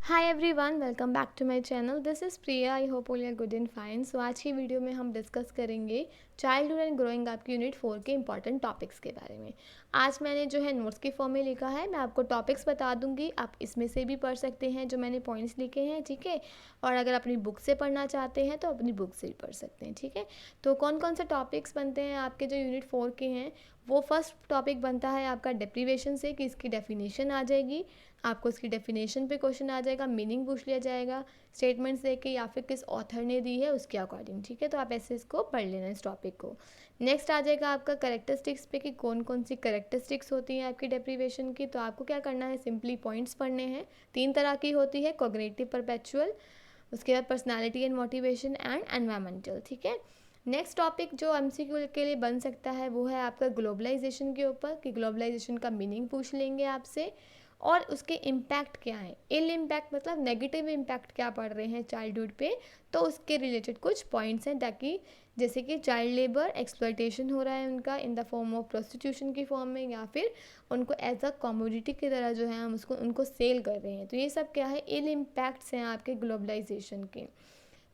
Hi everyone, welcome back to my channel. This is Priya. I hope all are good and fine. So आज की video में हम discuss करेंगे childhood and growing up की unit 4 के important topics के बारे में। आज मैंने जो है नोट्स की फॉर्म में लिखा है। मैं आपको टॉपिक्स बता दूंगी, आप इसमें से भी पढ़ सकते हैं जो मैंने पॉइंट्स लिखे हैं, ठीक है। और अगर अपनी बुक से पढ़ना चाहते हैं तो अपनी बुक से भी पढ़ सकते हैं, ठीक है। तो कौन कौन से टॉपिक्स बनते हैं आपके जो यूनिट 4 के हैं, वो फर्स्ट टॉपिक बनता है आपका डेप्रीवेशन से, कि इसकी डेफिनेशन आ जाएगी। आपको इसकी डेफिनेशन पे क्वेश्चन आ जाएगा, मीनिंग पूछ लिया जाएगा स्टेटमेंट्स देके या फिर किस ऑथर ने दी है उसके अकॉर्डिंग, ठीक है। तो आप ऐसे इसको पढ़ लेना इस टॉपिक को। नेक्स्ट आ जाएगा आपका करेक्टरिस्टिक्स पे, कि कौन कौन सी करेक्टरिस्टिक्स होती हैं आपकी डेप्रीवेशन की। तो आपको क्या करना है, सिंपली पॉइंट्स पढ़ने हैं। 3 तरह की होती है, कॉग्निटिव, परपेचुअल, उसके बाद personality and motivation and environmental, ठीक है। नेक्स्ट टॉपिक जो एमसीक्यू के लिए बन सकता है वो है आपका ग्लोबलाइजेशन के ऊपर, कि ग्लोबलाइजेशन का मीनिंग पूछ लेंगे आपसे और उसके इम्पैक्ट क्या है। इल इम्पैक्ट मतलब नेगेटिव इम्पैक्ट क्या पड़ रहे हैं चाइल्डहुड पे, तो उसके रिलेटेड कुछ पॉइंट्स हैं, ताकि जैसे कि चाइल्ड लेबर, एक्सप्लॉयटेशन हो रहा है उनका in the form of prostitution की फॉर्म में, या फिर उनको एज अ कमोडिटी की तरह जो है हम उसको उनको सेल कर रहे हैं। तो ये सब क्या है, इल इम्पैक्ट्स हैं आपके ग्लोबलाइजेशन के।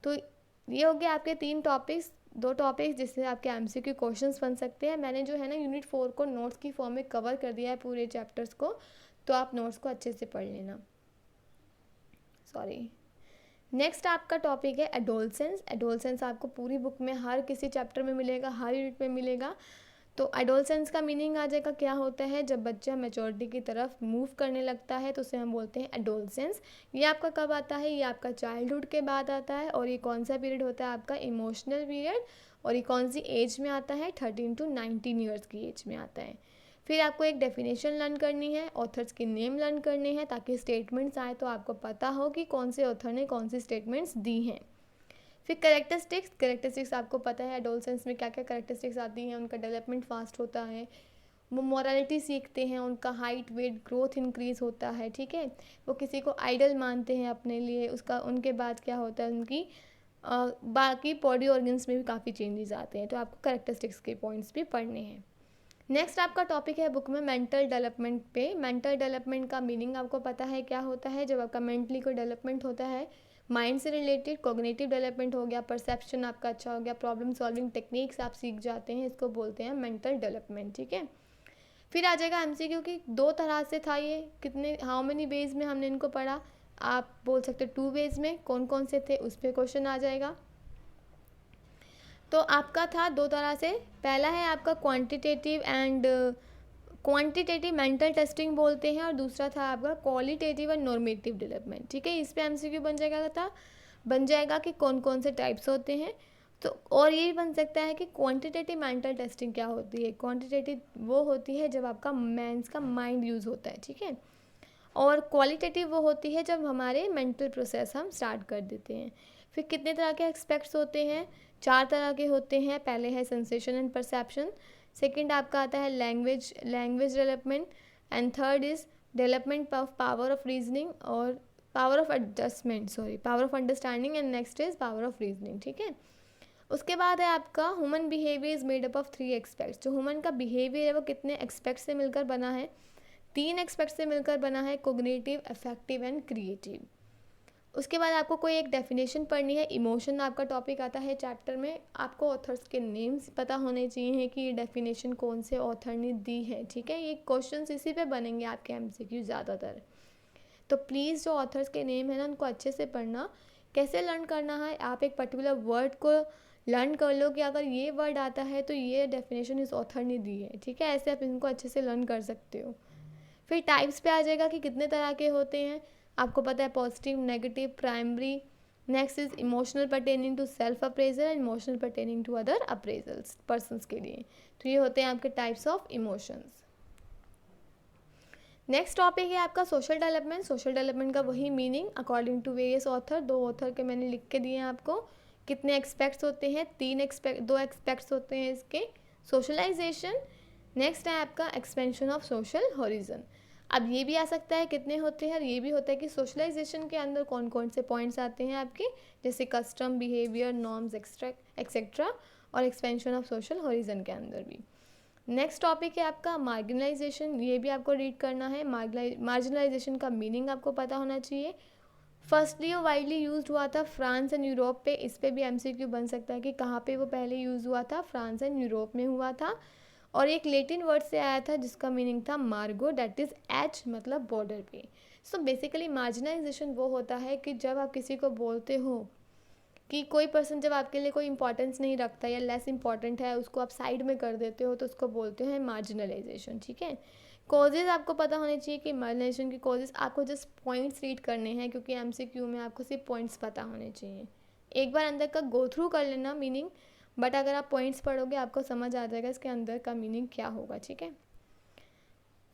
तो ये हो गया आपके 3 टॉपिक्स, 2 टॉपिक्स जिससे आपके एमसीक्यू क्वेश्चंस बन सकते हैं। मैंने जो है ना यूनिट 4 को नोट्स की फॉर्म में कवर कर दिया है पूरे चैप्टर्स को, तो आप नोट्स को अच्छे से पढ़ लेना। सॉरी। नेक्स्ट आपका टॉपिक है एडोलसेंस। एडोलसेंस आपको पूरी बुक में हर किसी चैप्टर में मिलेगा, हर यूनिट में मिलेगा। तो एडोलसेंस का मीनिंग आ जाएगा, क्या होता है जब बच्चा मेचोरिटी की तरफ मूव करने लगता है तो उसे हम बोलते हैं एडोलसेंस। ये आपका कब आता है, ये आपका चाइल्डहुड के बाद आता है। और ये कौन सा पीरियड होता है आपका, इमोशनल पीरियड। और ये कौन सी एज में आता है, 13 to 19 ईयर्स की एज में आता है। फिर आपको एक डेफिनेशन लर्न करनी है, ऑथर्स के नेम लर्न करने हैं, ताकि स्टेटमेंट्स आए तो आपको पता हो कि कौन से ऑथर ने कौन सी स्टेटमेंट्स दी हैं। फिर करेक्टरिस्टिक्स आपको पता है एडोलसेंस में क्या क्या करेक्टरिस्टिक्स आती हैं। उनका डेवलपमेंट फास्ट होता है, वो मॉरलिटी सीखते हैं, उनका हाइट वेट ग्रोथ इंक्रीज होता है, ठीक है। वो किसी को आइडल मानते हैं अपने लिए, उसका उनके बाद क्या होता है, उनकी बाकी बॉडी ऑर्गन्स में भी काफ़ी चेंजेस आते हैं। तो आपको करेक्टरिस्टिक्स के पॉइंट्स भी पढ़ने हैं। नेक्स्ट आपका टॉपिक है बुक में मेंटल डेवलपमेंट पे। मेंटल डेवलपमेंट का मीनिंग आपको पता है क्या होता है, जब आपका मेंटली कोई डेवलपमेंट होता है माइंड से रिलेटेड। कॉग्निटिव डेवलपमेंट हो गया, परसेप्शन आपका अच्छा हो गया, प्रॉब्लम सॉल्विंग टेक्निक्स आप सीख जाते हैं, इसको बोलते हैं मेंटल डेवलपमेंट, ठीक है। फिर आ जाएगा एमसीक्यू की, 2 तरह से था ये, कितने हाउ मेनी वेज में हमने इनको पढ़ा। आप बोल सकते हो 2 वेज में, कौन कौन से थे उस पर क्वेश्चन आ जाएगा। तो आपका था 2 तरह से। पहला है आपका क्वांटिटेटिव मेंटल टेस्टिंग बोलते हैं, और दूसरा था आपका क्वालिटेटिव एंड नॉर्मेटिव डेवलपमेंट, ठीक है। इस पे एमसीक्यू बन जाएगा कि कौन कौन से टाइप्स होते हैं। तो और ये भी बन सकता है कि क्वांटिटेटिव मेंटल टेस्टिंग क्या होती है। क्वांटिटेटिव वो होती है जब आपका मेंस का माइंड यूज़ होता है, ठीक है। और क्वालिटेटिव वो होती है जब हमारे मेंटल प्रोसेस हम स्टार्ट कर देते हैं। फिर कितने तरह के एस्पेक्ट्स होते हैं, 4 तरह के होते हैं। पहले है सेंसेशन एंड परसेप्शन, सेकंड आपका आता है language development, and third is development of power of reasoning और power of understanding, and next is power of reasoning, ठीक है। उसके बाद है आपका human behaviour is made up of 3 aspects. जो ह्यूमन का बिहेवियर है वो कितने एक्सपेक्ट से मिलकर बना है, 3 एक्सपेक्ट से मिलकर बना है, कोग्निटिव, अफेक्टिव एंड क्रिएटिव। उसके बाद आपको कोई एक डेफिनेशन पढ़नी है। इमोशन आपका टॉपिक आता है चैप्टर में। आपको ऑथर्स के नेम्स पता होने चाहिए कि ये डेफिनेशन कौन से ऑथर ने दी है, ठीक है। ये क्वेश्चंस इसी पे बनेंगे आपके एमसीक्यू ज़्यादातर। तो प्लीज़ जो ऑथर्स के नेम है ना उनको अच्छे से पढ़ना। कैसे लर्न करना है, आप एक पर्टिकुलर वर्ड को लर्न कर लो कि अगर ये वर्ड आता है तो ये डेफिनेशन इस ऑथर ने दी है, ठीक है। ऐसे आप इनको अच्छे से लर्न कर सकते हो। फिर टाइप्स पे आ जाएगा कि कितने तरह के होते हैं। आपको पता है positive, negative, primary. Next is emotional pertaining to self appraisal and emotional pertaining to other appraisals persons के लिए। तो ये होते हैं आपके types of emotions. Next topic है आपका सोशल डेवलपमेंट। सोशल डेवलपमेंट का वही meaning according to various author. 2 author के मैंने लिख के दिए हैं आपको। कितने एक्सपेक्ट्स होते हैं, 2 एक्सपेक्ट्स होते हैं इसके। सोशलाइजेशन, नेक्स्ट है आपका एक्सपेंशन ऑफ सोशल हॉरिजन। अब ये भी आ सकता है कितने होते हैं, और ये भी होता है कि सोशलाइजेशन के अंदर कौन कौन से पॉइंट्स आते हैं आपके, जैसे कस्टम, बिहेवियर, नॉर्म्स एक्सेट्रा, और एक्सपेंशन ऑफ सोशल हॉरिजन के अंदर भी। नेक्स्ट टॉपिक है आपका मार्जिनलाइजेशन। ये भी आपको रीड करना है। मार्जिनलाइजेशन का मीनिंग आपको पता होना चाहिए। फर्स्टली वो वाइडली यूज्ड हुआ था फ्रांस एंड यूरोप पे। इस पे भी एमसीक्यू बन सकता है कि कहाँ पे वो पहले यूज़ हुआ था, फ्रांस एंड यूरोप में हुआ था। और एक लेटिन वर्ड से आया था जिसका मीनिंग था मार्गो, दैट इज़ एज मतलब बॉर्डर पे। सो बेसिकली मार्जिनाइजेशन वो होता है कि जब आप किसी को बोलते हो कि कोई पर्सन जब आपके लिए कोई इंपॉर्टेंस नहीं रखता या लेस इंपॉर्टेंट है, उसको आप साइड में कर देते हो, तो उसको बोलते हैं मार्जिनलाइजेशन। ठीक है, कॉजेज़ आपको पता होने चाहिए कि मार्जिनलाइजेशन के कॉजेज़। आपको जस्ट पॉइंट्स रीड करने हैं क्योंकि एमसीक्यू में आपको सिर्फ पॉइंट्स पता होने चाहिए। एक बार अंदर का गो थ्रू कर लेना मीनिंग, बट अगर आप पॉइंट्स पढ़ोगे आपको समझ आ जाएगा इसके अंदर का मीनिंग क्या होगा। ठीक है,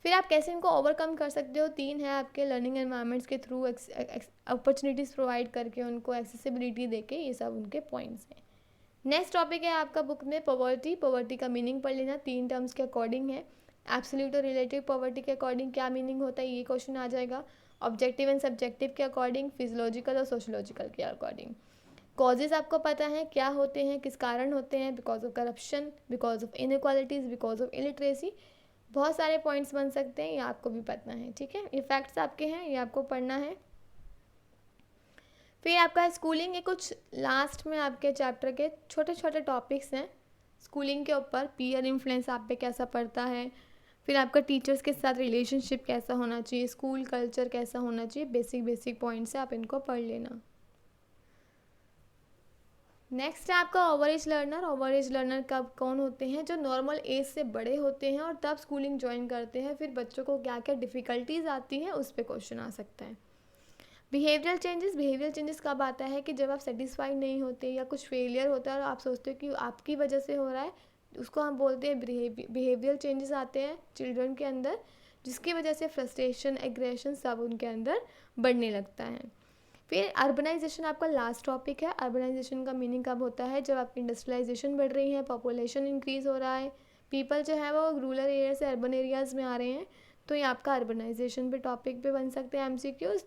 फिर आप कैसे इनको ओवरकम कर सकते हो, 3 है आपके लर्निंग एनवायरनमेंट्स के थ्रू, अपॉर्चुनिटीज़ प्रोवाइड करके, उनको एक्सेसिबिलिटी देके, ये सब उनके पॉइंट्स हैं। नेक्स्ट टॉपिक है आपका बुक में पॉवर्टी। पॉवर्टी का मीनिंग पढ़ लेना, 3 टर्म्स के अकॉर्डिंग है। एब्सोल्यूट और रिलेटिव पॉवर्टी के अकॉर्डिंग क्या मीनिंग होता है, ये क्वेश्चन आ जाएगा। ऑब्जेक्टिव एंड सब्जेक्टिव के अकॉर्डिंग, फिजियोलॉजिकल और सोशोलॉजिकल के अकॉर्डिंग। कॉजेज़ आपको पता है क्या होते हैं, किस कारण होते हैं, because of corruption, because of inequalities, because of illiteracy. बहुत सारे पॉइंट्स बन सकते हैं, ये आपको भी पता है। ठीक है, ये फैक्ट्स आपके हैं, ये आपको पढ़ना है। फिर आपका स्कूलिंग के कुछ लास्ट में आपके चैप्टर के छोटे छोटे टॉपिक्स हैं स्कूलिंग के ऊपर। पीयर इन्फ्लुएंस आप पे कैसा पड़ता है, फिर आपका टीचर्स के साथ रिलेशनशिप कैसा होना चाहिए, स्कूल कल्चर कैसा होना चाहिए, बेसिक बेसिक पॉइंट्स है, आप इनको पढ़ लेना। नेक्स्ट है आपका over age learner. Over age learner कब कौन होते हैं, जो नॉर्मल एज से बड़े होते हैं और तब स्कूलिंग ज्वाइन करते हैं, फिर बच्चों को क्या क्या डिफ़िकल्टीज आती हैं उस पर क्वेश्चन आ सकता है। Behavioural changes. बिहेवियरल चेंजेस कब आता है कि जब आप सेटिस्फाइड नहीं होते या कुछ फेलियर होता है और आप सोचते हो कि आपकी वजह से हो रहा है, उसको हम बोलते हैं बिहेवियरल चेंजेस आते हैं चिल्ड्रन के अंदर, जिसकी वजह से फ्रस्ट्रेशन, एग्रेशन सब उनके अंदर बढ़ने लगता है। फिर अर्बनाइजेशन आपका लास्ट टॉपिक है। अर्बनाइजेशन का मीनिंग कब होता है, जब आपकी इंडस्ट्रियलाइजेशन बढ़ रही है, पॉपुलेशन इंक्रीज़ हो रहा है, पीपल जो है वो रूरल एरिया से अर्बन एरियाज़ में आ रहे हैं, तो ये आपका अर्बनाइजेशन पे टॉपिक पे बन सकते हैं एमसीक्यूज़।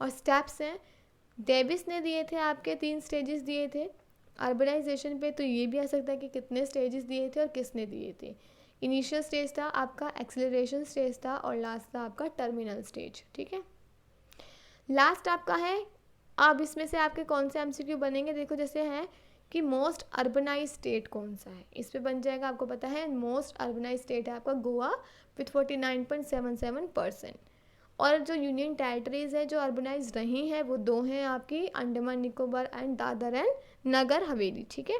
और स्टेप्स हैं, डेविस ने दिए थे आपके 3 स्टेजेस दिए थे अर्बनाइजेशन पे, तो ये भी आ सकता है कि कितने स्टेजेस दिए थे और किसने दिए थे। इनिशियल स्टेज था आपका, एक्सेलरेशन स्टेज था, और लास्ट था आपका टर्मिनल स्टेज। ठीक है, लास्ट आपका है। अब इसमें से आपके कौन से एमसीक्यू बनेंगे, देखो जैसे है कि मोस्ट अर्बनाइज स्टेट कौन सा है, इस पे बन जाएगा। आपको पता है मोस्ट अर्बनाइज स्टेट है आपका गोवा विथ 49.77%। और जो यूनियन टेरिटरीज है जो अर्बनाइज रही हैं वो 2 हैं आपकी, अंडमान निकोबार एंड दादर एंड नगर हवेली। ठीक है,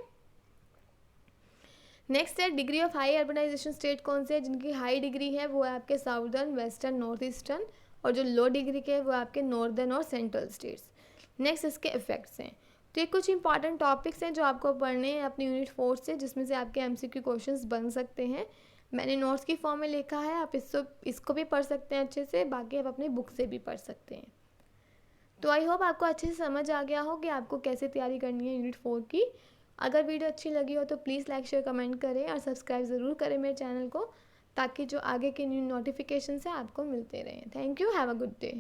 नेक्स्ट है degree of high urbanisation state कौन से है, जिनकी हाई डिग्री है वो है आपके साउदर्न, वेस्टर्न, नॉर्थ ईस्टर्न, और जो लो डिग्री के है वो आपके नॉर्दर्न और सेंट्रल स्टेट्स। नेक्स्ट इसके इफेक्ट्स हैं। तो ये कुछ इंपॉर्टेंट टॉपिक्स हैं जो आपको पढ़ने हैं अपनी यूनिट 4 से, जिसमें से आपके एमसीक्यू क्वेश्चंस बन सकते हैं। मैंने नोट्स की फॉर्म में लिखा है, आप इसको भी पढ़ सकते हैं अच्छे से, बाकी आप अपनी बुक से भी पढ़ सकते हैं। तो आई होप आपको अच्छे से समझ आ गया हो कि आपको कैसे तैयारी करनी है यूनिट 4 की। अगर वीडियो अच्छी लगी हो तो प्लीज़ लाइक, शेयर, कमेंट करें और सब्सक्राइब ज़रूर करें मेरे चैनल को, ताकि जो आगे के न्यू नोटिफिकेशन है आपको मिलते रहें। Thank you, have a good day.